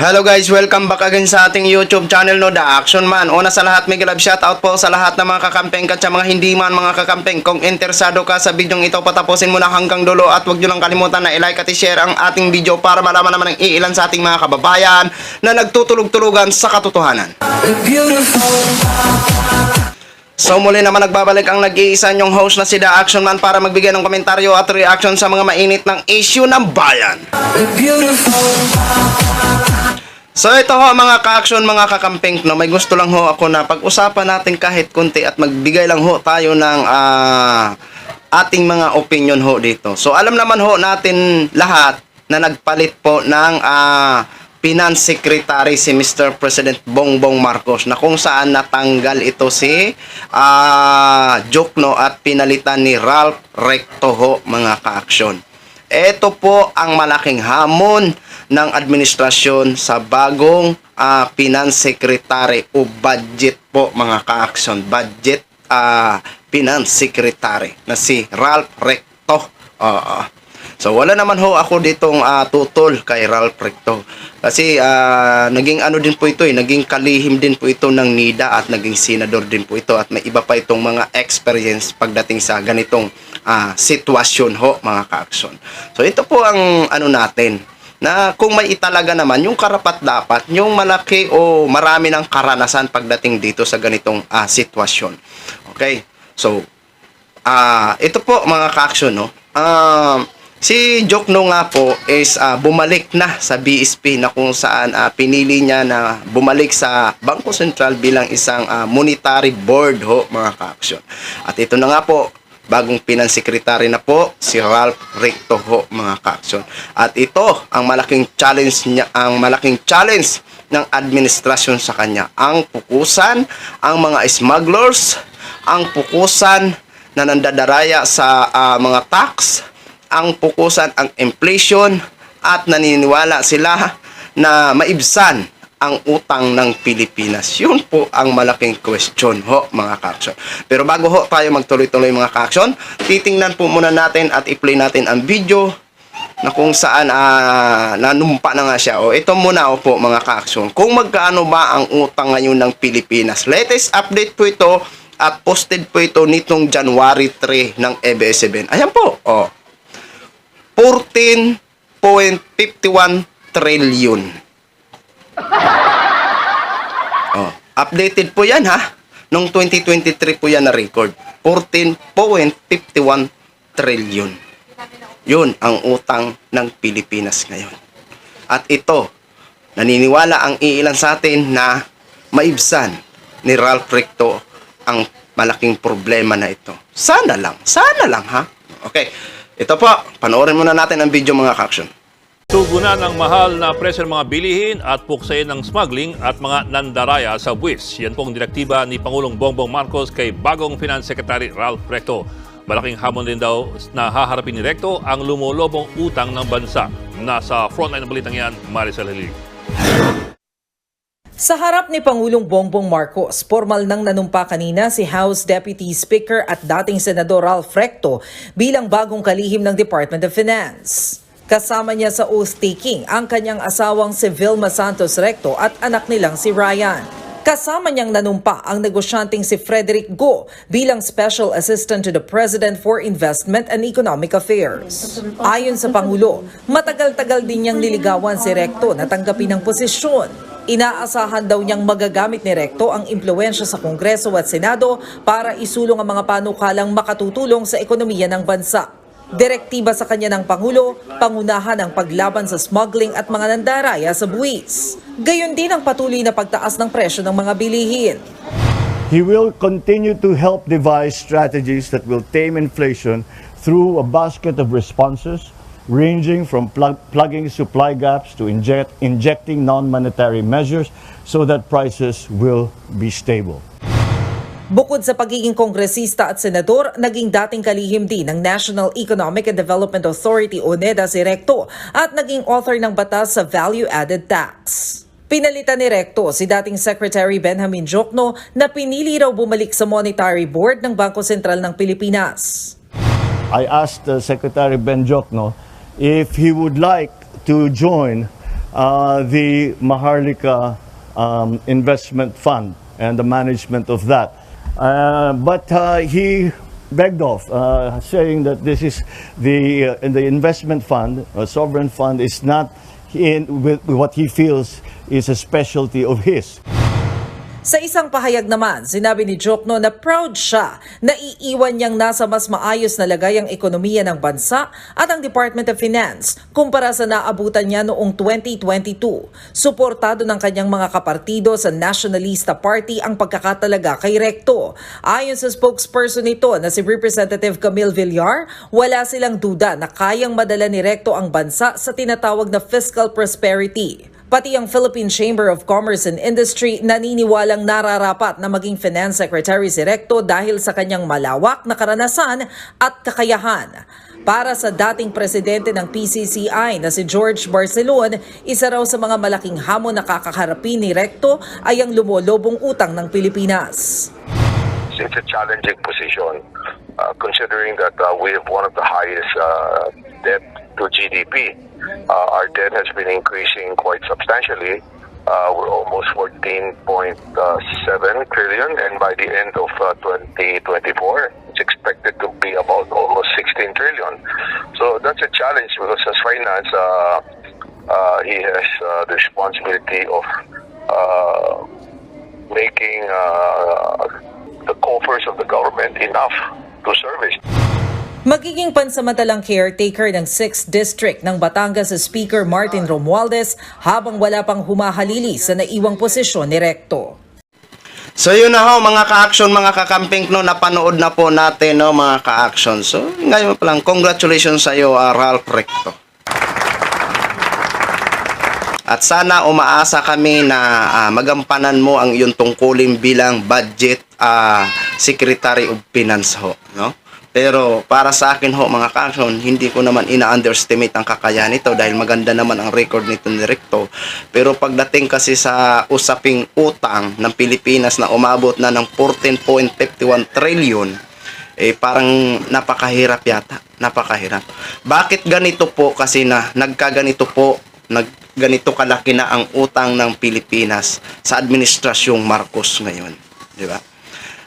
Hello guys, welcome back again sa ating YouTube channel no, The Action Man. Una sa lahat, mega love shoutout po sa lahat ng mga kakampeng at sa mga hindi man mga kakampeng. Kung interesado ka sa video ito, patapusin mo na hanggang dulo at huwag nyo lang kalimutan na i-like at i-share ang ating video para malaman naman ng iilan sa ating mga kababayan na nagtutulog-tulugan sa katotohanan. So muli naman nagbabalik ang nag-iisa nyong host na si The Action Man para magbigay ng komentaryo at reaction sa mga mainit ng issue ng bayan. So ito ho mga ka-action, mga kakamping, no, may gusto lang ho ako na pag-usapan natin kahit konti at magbigay lang ho tayo ng ating mga opinion ho dito. So alam naman ho natin lahat na nagpalit po ng Finance Secretary si Mr. President Bongbong Marcos na kung saan natanggal ito si Jokno at pinalitan ni Ralph Recto ho mga ka-action. Ito po ang malaking hamon ng administrasyon sa bagong Finance Secretary o budget po mga ka-action. Budget Finance Secretary na si Ralph Recto. So wala naman ho ako ditong tutol kay Ralph Recto. Kasi naging ano din po ito naging kalihim din po ito ng NIDA at naging senador din po ito at may iba pa itong mga experience pagdating sa ganitong sitwasyon ho mga ka-action. So ito po ang ano natin na kung may italaga naman yung karapat-dapat, yung malaki o marami ng karanasan pagdating dito sa ganitong sitwasyon. Okay? So ito po mga ka-action no. Si Jokno nga po is bumalik na sa BSP na kung saan pinili niya na bumalik sa Bangko Sentral bilang isang monetary board ho mga ka-action. At ito na nga po, bagong Finance Secretary na po si Ralph Recto ho mga ka-action. At ito ang malaking challenge niya, ang malaking challenge ng administrasyon sa kanya. Ang pukusan, ang mga smugglers, ang pukusan na nandadaraya sa mga tax, ang pukusan ang inflation at naniniwala sila na maibsan ang utang ng Pilipinas. Yun po ang malaking question ho mga ka-action. Pero bago ho tayo magtuloy-tuloy mga ka-action, titingnan po muna natin at i-play natin ang video na kung saan nanumpa na nga siya. O ito muna po mga ka-action. Kung magkaano ba ang utang ngayon ng Pilipinas. Latest update po ito at posted po ito nitong January 3 ng ABS-CBN. Ayan po. 14.51 trillion. Updated po yan ha. Noong 2023 po yan na record. 14.51 trillion. Yun ang utang ng Pilipinas ngayon. At ito, naniniwala ang iilan sa atin na maibsan ni Ralph Recto ang malaking problema na ito. Sana lang ha. Okay. Ito po, panoorin muna natin ang video mga ka-action. Tugunan ng mahal na presyo ng mga bilihin at puksayin ng smuggling at mga nandaraya sa buwis. Yan pong direktiba ni Pangulong Bongbong Marcos kay bagong Finance Secretary Ralph Recto. Malaking hamon din daw na haharapin ni Recto ang lumulobong utang ng bansa. Nasa frontline ng balitang yan, Maricel Hilig. Sa harap ni Pangulong Bongbong Marcos, formal nang nanumpa kanina si House Deputy Speaker at dating Senador Ralph Recto bilang bagong kalihim ng Department of Finance. Kasama niya sa oath-taking ang kanyang asawang si Vilma Santos Recto at anak nilang si Ryan. Kasama niyang nanumpa ang negosyanteng si Frederick Go bilang Special Assistant to the President for Investment and Economic Affairs. Ayon sa Pangulo, matagal-tagal din niyang niligawan si Recto na tanggapin ang posisyon. Inaasahan daw niyang magagamit ni Recto ang impluwensya sa Kongreso at Senado para isulong ang mga panukalang makatutulong sa ekonomiya ng bansa. Direktiba sa kanya ng Pangulo, pangunahan ang paglaban sa smuggling at mga nandaraya sa buwis. Gayon din ang patuloy na pagtaas ng presyo ng mga bilihin. He will continue to help devise strategies that will tame inflation through a basket of responses ranging from plugging supply gaps to injecting non-monetary measures so that prices will be stable. Bukod sa pagiging kongresista at senador, naging dating kalihim din ng National Economic and Development Authority o NEDA si Recto at naging author ng batas sa value-added tax. Pinalitan ni Recto si dating Secretary Benjamin Jokno na pinili raw bumalik sa Monetary Board ng Bangko Sentral ng Pilipinas. I asked Secretary Ben Jokno if he would like to join the Maharlika Investment Fund and the management of that. But he begged off, saying that this is the investment fund, a sovereign fund, is not with what he feels is a specialty of his. Sa isang pahayag naman, sinabi ni Jokno na proud siya na iiwan niyang nasa mas maayos na lagay ang ekonomiya ng bansa at ang Department of Finance kumpara sa naabutan niya noong 2022. Suportado ng kanyang mga kapartido sa Nationalista Party ang pagkakatalaga kay Recto. Ayon sa spokesperson nito na si Representative Camille Villar, wala silang duda na kayang madala ni Recto ang bansa sa tinatawag na fiscal prosperity. Pati ang Philippine Chamber of Commerce and Industry naniniwalang nararapat na maging Finance Secretary si Recto dahil sa kanyang malawak na karanasan at kakayahan. Para sa dating presidente ng PCCI na si George Barcelon, isa raw sa mga malaking hamon na kakaharapin ni Recto ay ang lumolobong utang ng Pilipinas. It's a challenging position considering that we have one of the highest debt to GDP. Our debt has been increasing quite substantially. We're almost 14.7 trillion, and by the end of 2024, it's expected to be about almost 16 trillion. So that's a challenge because as finance, he has the responsibility of making the coffers of the government enough to service. Magiging pansamantalang caretaker ng 6th District ng Batangas sa Speaker Martin Romualdez habang wala pang humahalili sa naiwang posisyon ni Recto. So yun na ho mga ka-action, mga kakamping no, napanood na po natin no mga ka-action. So ngayon pa lang, congratulations sa iyo Ralph Recto. At sana umaasa kami na magampanan mo ang iyong tungkulin bilang budget Secretary of Finance ho, no? Pero para sa akin ho mga ka-action, hindi ko naman ina-underestimate ang kakayahan nito dahil maganda naman ang record nito ni Recto. Pero pagdating kasi sa usaping utang ng Pilipinas na umabot na ng 14.51 trillion, parang napakahirap yata. Napakahirap. Bakit ganito po? Kasi nagkaganito po, ganito kalaki na ang utang ng Pilipinas sa administrasyong Marcos ngayon. Di ba?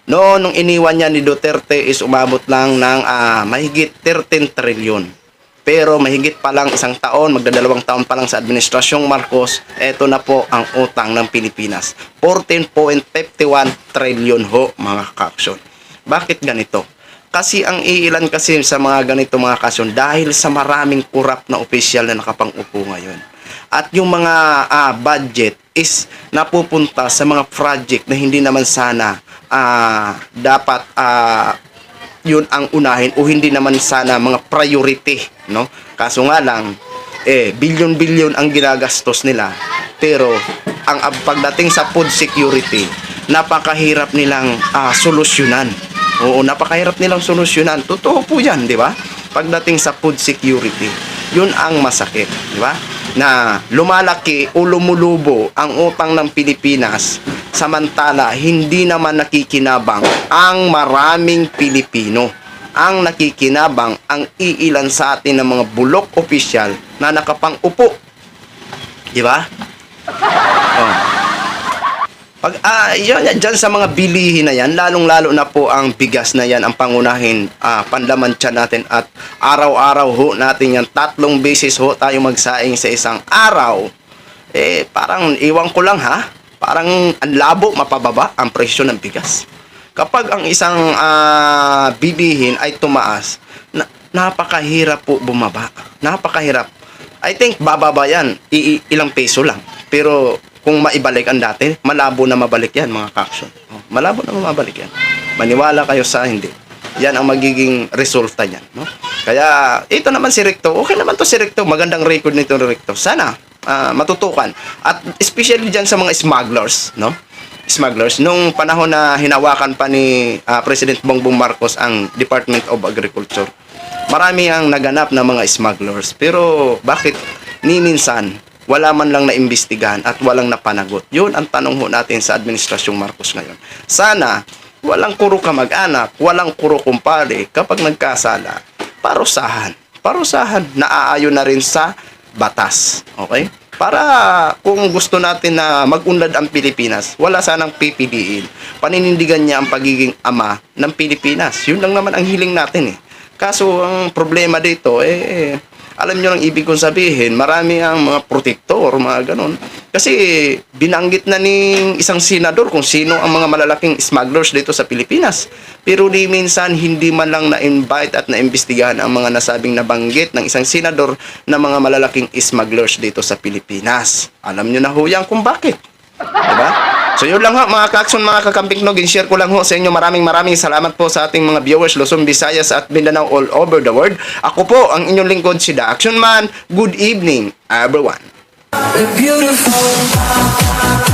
Nung iniwan niya ni Duterte is umabot lang ng mahigit 13 trilyon. Pero mahigit pa lang isang taon, magdadalawang taon pa lang sa administrasyong Marcos, eto na po ang utang ng Pilipinas. 14.51 trilyon ho mga ka-action. Bakit ganito? Kasi ang iilan kasi sa mga ganito mga ka-action dahil sa maraming kurap na opisyal na nakapang-upo ngayon. At yung mga budget is napupunta sa mga project na hindi naman sana dapat yun ang unahin o hindi naman sana mga priority, no? Kaso nga lang bilyon-bilyon ang ginagastos nila, pero ang pagdating sa food security napakahirap nilang solusyonan. Oo, napakahirap nilang solusyonan. Totoo po 'yan, di ba? Pagdating sa food security, yun ang masakit, di ba? Na lumalaki o lumulubo ang utang ng Pilipinas samantala hindi naman nakikinabang ang maraming Pilipino. Ang nakikinabang ang iilan sa atin ng mga bulok opisyal na nakapang-upo. Di ba? Oh. Pag dyan sa mga bilihin na yan, lalong-lalo na po ang bigas na yan ang pangunahin panlaman tiyan natin at araw-araw ho natin yan. 3 beses ho tayo magsaing sa isang araw. Parang iwan ko lang ha, parang ang labo mapababa ang presyo ng bigas. Kapag ang isang bilihin ay tumaas, napakahirap po bumaba. Napakahirap. I think bababa yan, ilang peso lang. Pero kung maibalik ang dati, malabo na mabalik yan mga ka-action. Malabo na mabalik yan. Maniwala kayo sa hindi. Yan ang magiging resulta niyan, no? Kaya ito naman si Recto, okay naman to si Recto, magandang record nito ni Recto. Sana matutukan. At especially diyan sa mga smugglers, no? Smugglers nung panahon na hinawakan pa ni President Bongbong Marcos ang Department of Agriculture. Marami ang naganap na mga smugglers. Pero bakit ni minsan wala man lang naimbestigahan at walang napanagot? Yun ang tanong ho natin sa Administrasyong Marcos ngayon. Sana walang kuro kamag-anak, walang kuro kumpare kapag nagkasala. Parusahan. Parusahan na aayon na rin sa batas. Okay? para kung gusto natin na mag-unlad ang Pilipinas, wala sanang PPDin. Paninindigan niya ang pagiging ama ng Pilipinas. Yun lang naman ang hiling natin eh. Kaso ang problema dito, alam nyo lang ibig kong sabihin, marami ang mga protektor, mga ganon. Kasi binanggit na ni isang senador kung sino ang mga malalaking smugglers dito sa Pilipinas. Pero di minsan hindi man lang na-invite at na-imbestigahan ang mga nasabing nabanggit ng isang senador na mga malalaking smugglers dito sa Pilipinas. Alam nyo na ho yan kung bakit. Diba? So yun lang ho mga ka-action, mga kakamping no, share ko lang ho sa inyo. Maraming salamat po sa ating mga viewers Luzon, Visayas at Mindanao all over the world. Ako po ang inyong lingkod si The Action Man. Good evening everyone. Beautiful.